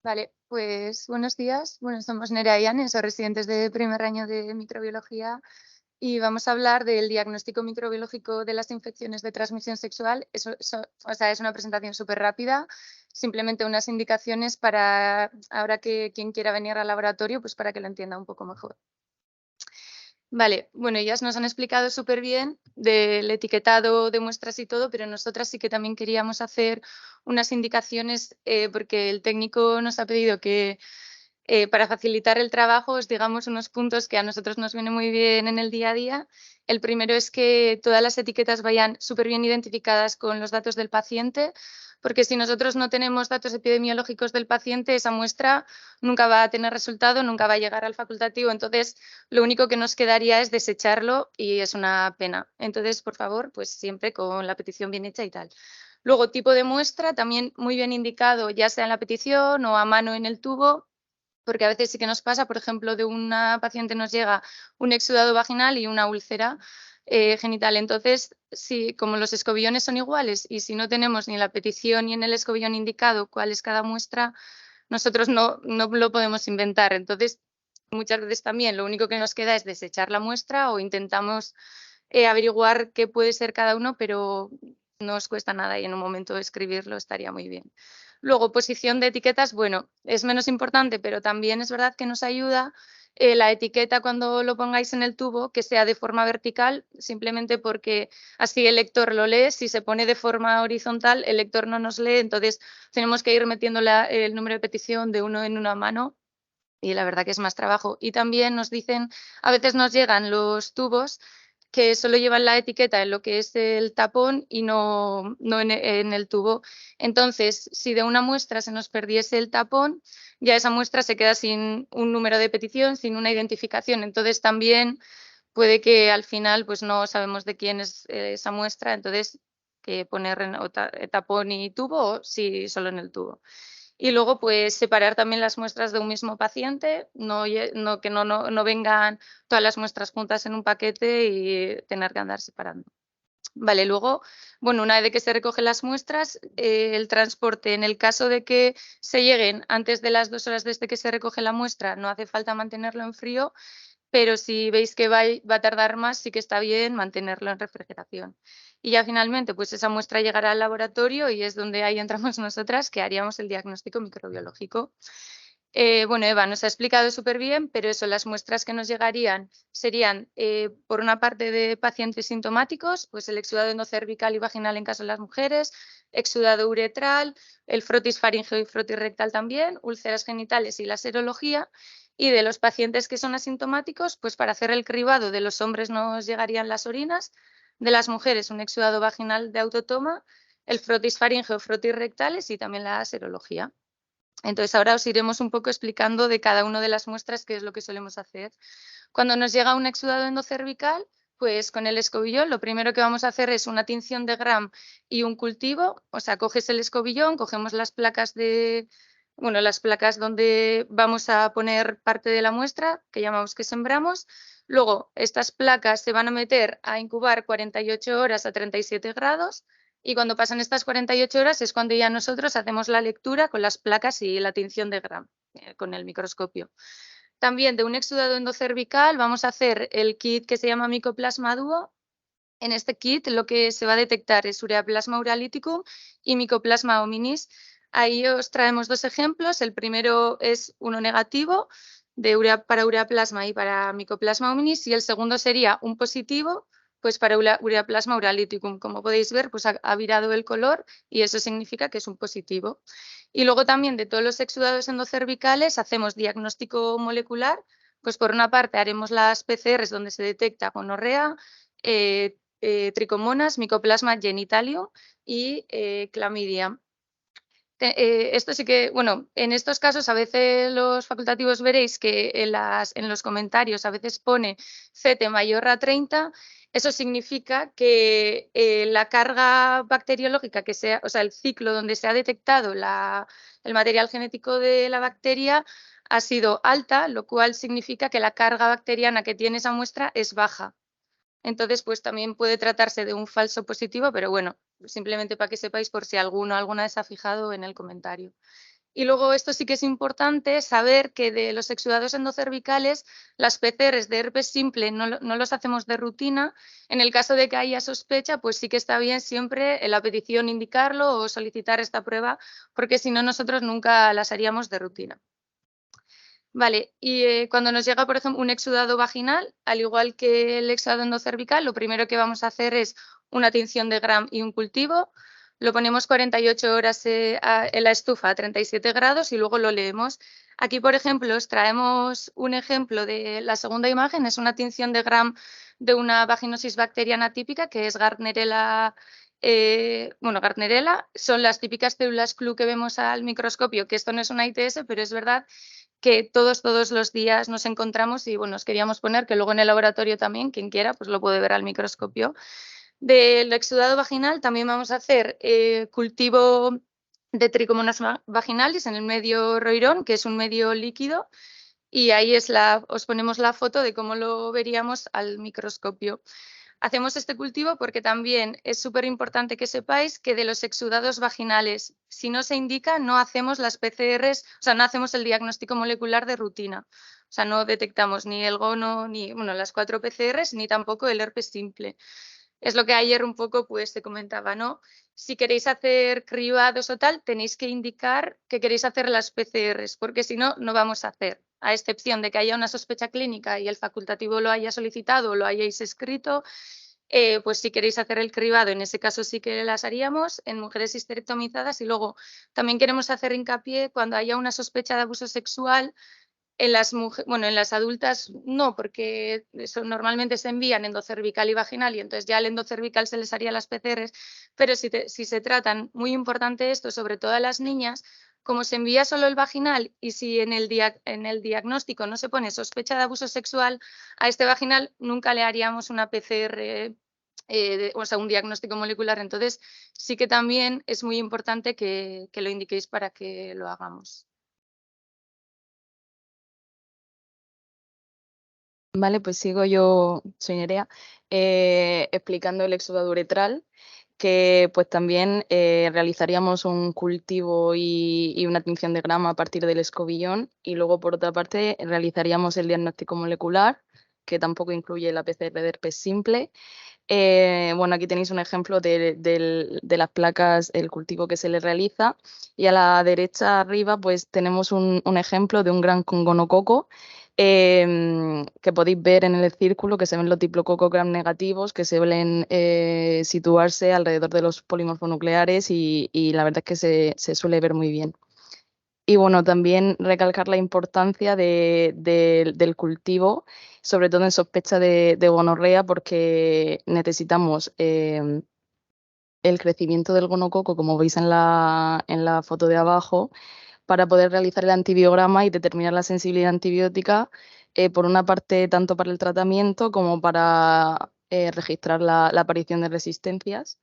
Vale, pues buenos días. Bueno, somos Nerea y Anne, somos residentes de primer año de microbiología y vamos a hablar del diagnóstico microbiológico de las infecciones de transmisión sexual. O sea, es una presentación súper rápida, simplemente unas indicaciones para ahora que quien quiera venir al laboratorio, pues para que lo entienda un poco mejor. Vale, bueno, ellas nos han explicado súper bien del etiquetado de muestras y todo, pero nosotras sí que también queríamos hacer unas indicaciones porque el técnico nos ha pedido que para facilitar el trabajo os digamos unos puntos que a nosotros nos vienen muy bien en el día a día. El primero es que todas las etiquetas vayan súper bien identificadas con los datos del paciente, porque si nosotros no tenemos datos epidemiológicos del paciente, esa muestra nunca va a tener resultado, nunca va a llegar al facultativo. Entonces, lo único que nos quedaría es desecharlo y es una pena. Entonces, por favor, pues siempre con la petición bien hecha y tal. Luego, tipo de muestra, también muy bien indicado, ya sea en la petición o a mano en el tubo, porque a veces sí que nos pasa, por ejemplo, de una paciente nos llega un exudado vaginal y una úlcera genital. Entonces, si, como los escobillones son iguales y si no tenemos ni en la petición ni en el escobillón indicado cuál es cada muestra, nosotros no lo podemos inventar. Entonces, muchas veces también lo único que nos queda es desechar la muestra o intentamos averiguar qué puede ser cada uno, pero no os cuesta nada y en un momento escribirlo estaría muy bien. Luego, posición de etiquetas, bueno, es menos importante, pero también es verdad que nos ayuda la etiqueta cuando lo pongáis en el tubo, que sea de forma vertical, simplemente porque así el lector lo lee. Si se pone de forma horizontal, el lector no nos lee, entonces tenemos que ir metiendo el número de petición de uno en una mano y la verdad que es más trabajo. Y también nos dicen, a veces nos llegan los tubos que solo llevan la etiqueta en lo que es el tapón y no en el tubo. Entonces, si de una muestra se nos perdiese el tapón, ya esa muestra se queda sin un número de petición, sin una identificación. Entonces, también puede que al final pues no sabemos de quién es esa muestra, entonces que poner tapón y tubo o sí solo en el tubo. Y luego, pues, separar también las muestras de un mismo paciente, que no vengan todas las muestras juntas en un paquete y tener que andar separando. Vale, luego, bueno, una vez que se recogen las muestras, el transporte, en el caso de que se lleguen antes de las 2 horas desde que se recoge la muestra, no hace falta mantenerlo en frío, pero si veis que va a tardar más, sí que está bien mantenerlo en refrigeración. Y ya finalmente, pues esa muestra llegará al laboratorio y es donde ahí entramos nosotras, que haríamos el diagnóstico microbiológico. Bueno, Eva nos ha explicado súper bien, pero eso, las muestras que nos llegarían serían, por una parte, de pacientes sintomáticos, pues el exudado endocervical y vaginal en caso de las mujeres, exudado uretral, el frotis faríngeo y frotis rectal también, úlceras genitales y la serología. Y de los pacientes que son asintomáticos, pues para hacer el cribado de los hombres nos llegarían las orinas, de las mujeres un exudado vaginal de autotoma, el frotis faríngeo, frotis rectales y también la serología. Entonces, ahora os iremos un poco explicando de cada una de las muestras qué es lo que solemos hacer. Cuando nos llega un exudado endocervical, pues con el escobillón lo primero que vamos a hacer es una tinción de Gram y un cultivo. O sea, coges el escobillón, cogemos las placas las placas donde vamos a poner parte de la muestra, que llamamos que sembramos. Luego, estas placas se van a meter a incubar 48 horas a 37 grados. Y cuando pasan estas 48 horas es cuando ya nosotros hacemos la lectura con las placas y la tinción de Gram con el microscopio. También de un exudado endocervical vamos a hacer el kit que se llama Mycoplasma Duo. En este kit lo que se va a detectar es Ureaplasma uralíticum y Mycoplasma hominis. Ahí os traemos dos ejemplos. El primero es uno negativo para ureaplasma y para Mycoplasma hominis y el segundo sería un positivo pues para Ureaplasma uralíticum. Como podéis ver, pues ha virado el color y eso significa que es un positivo. Y luego también de todos los exudados endocervicales hacemos diagnóstico molecular. Pues por una parte haremos las PCRs donde se detecta gonorrea, tricomonas, Mycoplasma genitalium y clamidia. Esto sí que, bueno, en estos casos a veces los facultativos veréis que en los comentarios a veces pone CT mayor a 30. Eso significa que la carga bacteriológica que sea, o sea, el ciclo donde se ha detectado el material genético de la bacteria ha sido alta, lo cual significa que la carga bacteriana que tiene esa muestra es baja. Entonces, pues también puede tratarse de un falso positivo, pero bueno, simplemente para que sepáis por si alguno alguna vez ha fijado en el comentario. Y luego esto sí que es importante saber que de los exudados endocervicales, las PCRs de herpes simple no los hacemos de rutina. En el caso de que haya sospecha, pues sí que está bien siempre en la petición indicarlo o solicitar esta prueba, porque si no nosotros nunca las haríamos de rutina. Vale, y cuando nos llega, por ejemplo, un exudado vaginal, al igual que el exudado endocervical, lo primero que vamos a hacer es una tinción de Gram y un cultivo. Lo ponemos 48 horas en la estufa a 37 grados y luego lo leemos. Aquí, por ejemplo, os traemos un ejemplo de la segunda imagen. Es una tinción de Gram de una vaginosis bacteriana típica, que es Gardnerella. Gardnerella son las típicas células CLU que vemos al microscopio, que esto no es una ITS, pero es verdad que todos los días nos encontramos y bueno, os queríamos poner que luego en el laboratorio también, quien quiera, pues lo puede ver al microscopio. Del exudado vaginal también vamos a hacer cultivo de Trichomonas vaginalis en el medio roirón, que es un medio líquido, y ahí os ponemos la foto de cómo lo veríamos al microscopio. Hacemos este cultivo porque también es súper importante que sepáis que de los exudados vaginales, si no se indica, no hacemos las PCRs, o sea, no hacemos el diagnóstico molecular de rutina. O sea, no detectamos ni el gono, ni las 4 PCRs, ni tampoco el herpes simple. Es lo que ayer un poco pues te comentaba, ¿no? Si queréis hacer cribados o tal, tenéis que indicar que queréis hacer las PCRs, porque si no, no vamos a hacer. A excepción de que haya una sospecha clínica y el facultativo lo haya solicitado o lo hayáis escrito, pues si queréis hacer el cribado, en ese caso sí que las haríamos en mujeres histerectomizadas. Y luego también queremos hacer hincapié cuando haya una sospecha de abuso sexual. En las en las adultas no, porque eso normalmente se envían endocervical y vaginal y entonces ya al endocervical se les haría las PCRs, pero si se tratan, muy importante esto, sobre todo a las niñas, como se envía solo el vaginal y si en el diagnóstico no se pone sospecha de abuso sexual, a este vaginal nunca le haríamos una PCR, o sea, un diagnóstico molecular. Entonces sí que también es muy importante que lo indiquéis para que lo hagamos. Vale, pues sigo yo, soy Nerea, explicando el exudado uretral, que pues también realizaríamos un cultivo y una tinción de grama a partir del escobillón y luego por otra parte realizaríamos el diagnóstico molecular, que tampoco incluye la PCR de herpes simple. Bueno, aquí tenéis un ejemplo de las placas, el cultivo que se le realiza y a la derecha arriba pues tenemos un ejemplo de un gran gonococo que podéis ver en el círculo que se ven los diplococos gram negativos que suelen situarse alrededor de los polimorfonucleares y la verdad es que se suele ver muy bien. Y bueno, también recalcar la importancia del cultivo, sobre todo en sospecha de gonorrea, porque necesitamos el crecimiento del gonococo, como veis en la foto de abajo, para poder realizar el antibiograma y determinar la sensibilidad antibiótica, por una parte, tanto para el tratamiento como para registrar la aparición de resistencias.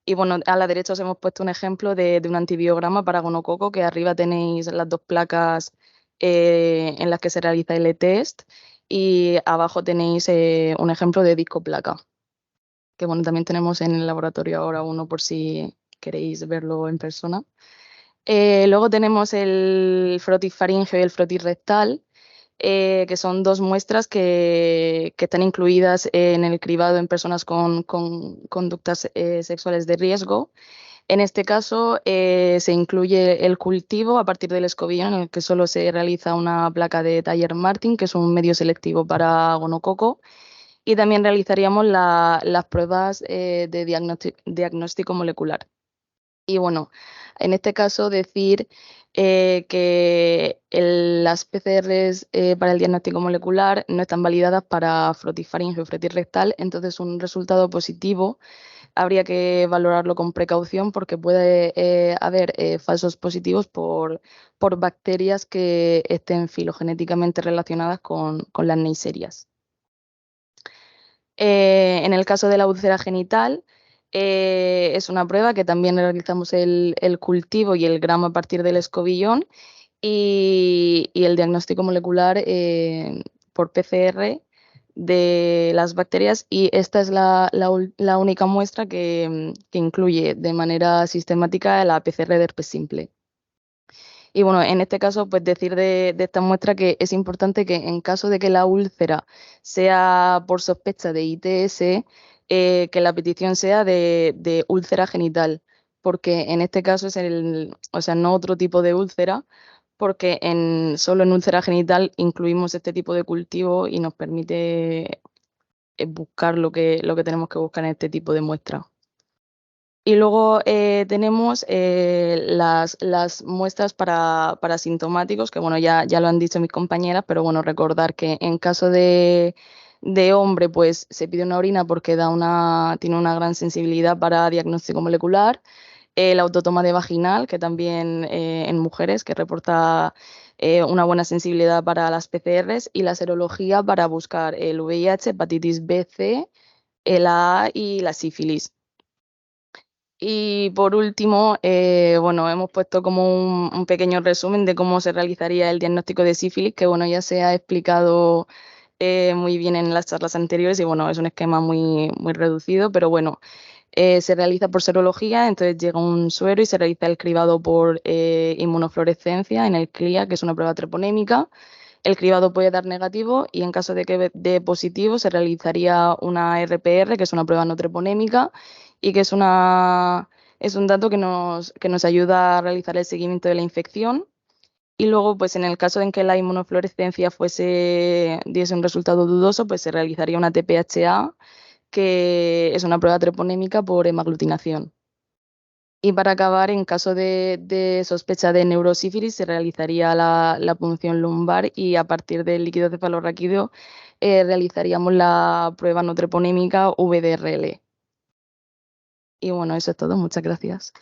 Y bueno, a la derecha os hemos puesto un ejemplo de un antibiograma para gonococo, que arriba tenéis las dos placas en las que se realiza el test y abajo tenéis un ejemplo de discoplaca, que bueno, también tenemos en el laboratorio ahora uno por si queréis verlo en persona. Luego tenemos el frotis faríngeo y el frotis rectal, que son dos muestras que están incluidas en el cribado en personas con conductas sexuales de riesgo. En este caso se incluye el cultivo a partir del escobillón, en el que solo se realiza una placa de Taller-Martin, que es un medio selectivo para gonococo, y también realizaríamos las pruebas de diagnóstico molecular. Y bueno, en este caso decir que las PCRs para el diagnóstico molecular no están validadas para frotis faríngeo y frotis rectal, entonces un resultado positivo habría que valorarlo con precaución porque puede haber falsos positivos por bacterias que estén filogenéticamente relacionadas con las neiserias. En el caso de la úlcera genital, es una prueba que también realizamos el cultivo y el gramo a partir del escobillón y el diagnóstico molecular por PCR de las bacterias, y esta es la única muestra que incluye de manera sistemática la PCR de herpes simple. Y bueno, en este caso, pues decir de esta muestra que es importante que en caso de que la úlcera sea por sospecha de ITS, que la petición sea de úlcera genital, porque en este caso es o sea, no otro tipo de úlcera, porque solo en úlcera genital incluimos este tipo de cultivo y nos permite buscar lo que tenemos que buscar en este tipo de muestra. Y luego tenemos las muestras para sintomáticos, que bueno, ya lo han dicho mis compañeras, pero bueno, recordar que en caso de hombre, pues se pide una orina porque tiene una gran sensibilidad para diagnóstico molecular. El autotoma de vaginal, que también en mujeres, que reporta una buena sensibilidad para las PCRs, y la serología para buscar el VIH, hepatitis B, C, el A y la sífilis. Y por último, bueno, hemos puesto como un pequeño resumen de cómo se realizaría el diagnóstico de sífilis, que bueno, ya se ha explicado muy bien en las charlas anteriores y bueno, es un esquema muy, muy reducido, pero bueno, se realiza por serología, entonces llega un suero y se realiza el cribado por inmunofluorescencia en el CLIA, que es una prueba treponémica. El cribado puede dar negativo y en caso de que dé positivo se realizaría una RPR, que es una prueba no treponémica y que es un dato que nos ayuda a realizar el seguimiento de la infección. Y luego, pues en el caso en que la inmunofluorescencia diese un resultado dudoso, pues se realizaría una TPHA, que es una prueba treponémica por hemaglutinación. Y para acabar, en caso de sospecha de neurosífilis, se realizaría la punción lumbar y a partir del líquido cefalorraquídeo realizaríamos la prueba no treponémica VDRL. Y bueno, eso es todo. Muchas gracias.